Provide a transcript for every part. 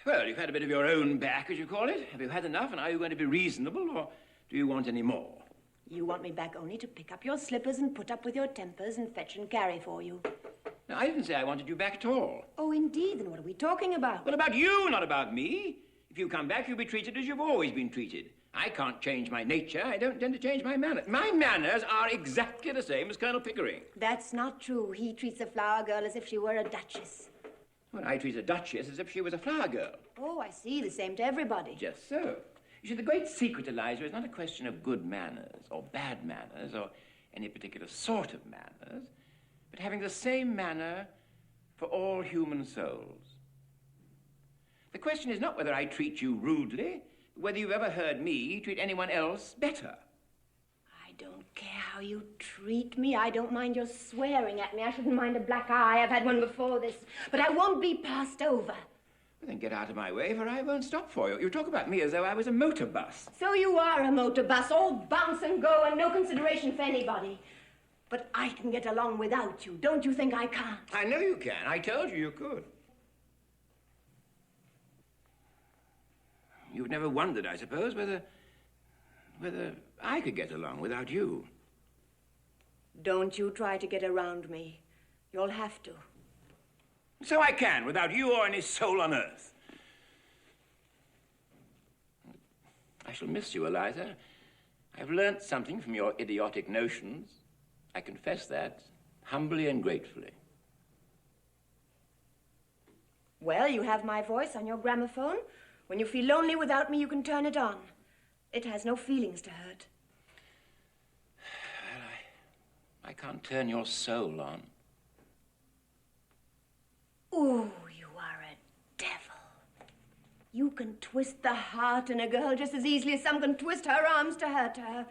Well, you've had a bit of your own back, as you call it. Have you had enough, and are you going to be reasonable, or do you want any more? You want me back only to pick up your slippers and put up with your tempers and fetch and carry for you. No, I didn't say I wanted you back at all. Oh, indeed. Then what are we talking about? Well, about you, not about me. If you come back, you'll be treated as you've always been treated. I can't change my nature. I don't tend to change my manners. My manners are exactly the same as Colonel Pickering. That's not true. He treats the flower girl as if she were a duchess. Well, I treat a duchess as if she was a flower girl. Oh, I see. The same to everybody. Just so. You see, the great secret, Eliza, is not a question of good manners or bad manners or any particular sort of manners, but having the same manner for all human souls. The question is not whether I treat you rudely, but whether you've ever heard me treat anyone else better. I don't care how you treat me. I don't mind your swearing at me. I shouldn't mind a black eye. I've had one before this. But I won't be passed over. Well, then get out of my way, for I won't stop for you. You talk about me as though I was a motor bus. So you are a motor bus, all bounce and go and no consideration for anybody. But I can get along without you. Don't you think I can't? I know you can. I told you you could. You've never wondered, I suppose, whether I could get along without you. Don't you try to get around me. You'll have to. So I can, without you or any soul on earth. I shall miss you, Eliza. I've learnt something from your idiotic notions. I confess that, humbly and gratefully. Well, you have my voice on your gramophone. When you feel lonely without me, you can turn it on. It has no feelings to hurt. Well, I can't turn your soul on. Ooh, you are a devil. You can twist the heart in a girl just as easily as some can twist her arms to hurt her.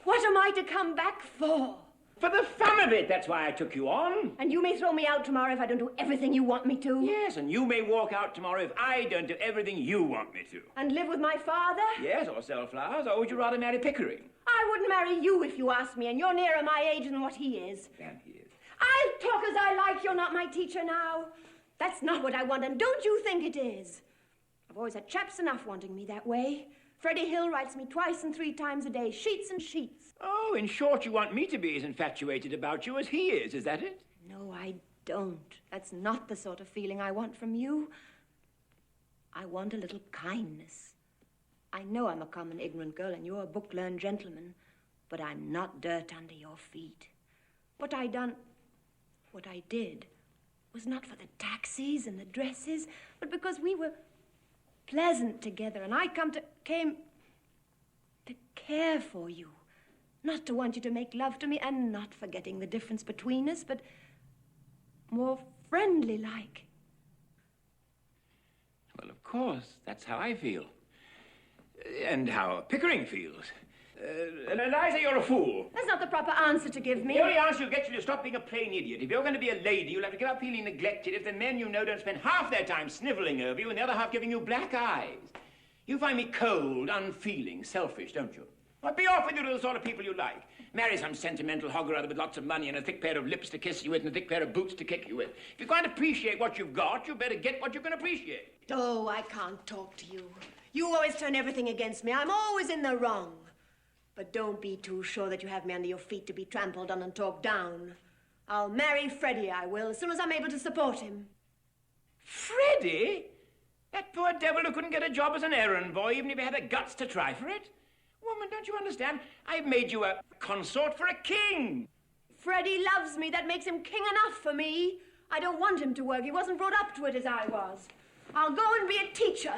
What am I to come back for? For the fun of it, that's why I took you on. And you may throw me out tomorrow if I don't do everything you want me to. Yes, and you may walk out tomorrow if I don't do everything you want me to. And live with my father? Yes, or sell flowers, or would you rather marry Pickering? I wouldn't marry you if you asked me, and you're nearer my age than what he is. And he is. I'll talk as I like. You're not my teacher now. That's not what I want, and don't you think it is. I've always had chaps enough wanting me that way. Freddie Hill writes me 2 and 3 times a day, sheets and sheets. Oh, in short, you want me to be as infatuated about you as he is that it? No, I don't. That's not the sort of feeling I want from you. I want a little kindness. I know I'm a common ignorant girl and you're a book-learned gentleman, but I'm not dirt under your feet. What I did, was not for the taxis and the dresses, but because we were pleasant together, and I came to care for you. Not to want you to make love to me, and not forgetting the difference between us, but more friendly-like. Well, of course, that's how I feel. And how Pickering feels. Eliza, you're a fool. That's not the proper answer to give me. The only answer you'll get you to stop being a plain idiot. If you're going to be a lady, you'll have to give up feeling neglected if the men you know don't spend half their time sniveling over you and the other half giving you black eyes. You find me cold, unfeeling, selfish, don't you? Well, be off with you to the sort of people you like. Marry some sentimental hog or other with lots of money and a thick pair of lips to kiss you with and a thick pair of boots to kick you with. If you can't appreciate what you've got, you better get what you can appreciate. Oh, I can't talk to you. You always turn everything against me. I'm always in the wrong. But don't be too sure that you have me under your feet to be trampled on and talked down. I'll marry Freddie, I will, as soon as I'm able to support him. Freddie? That poor devil who couldn't get a job as an errand boy, even if he had the guts to try for it? Woman, don't you understand? I've made you a consort for a king. Freddie loves me. That makes him king enough for me. I don't want him to work. He wasn't brought up to it as I was. I'll go and be a teacher.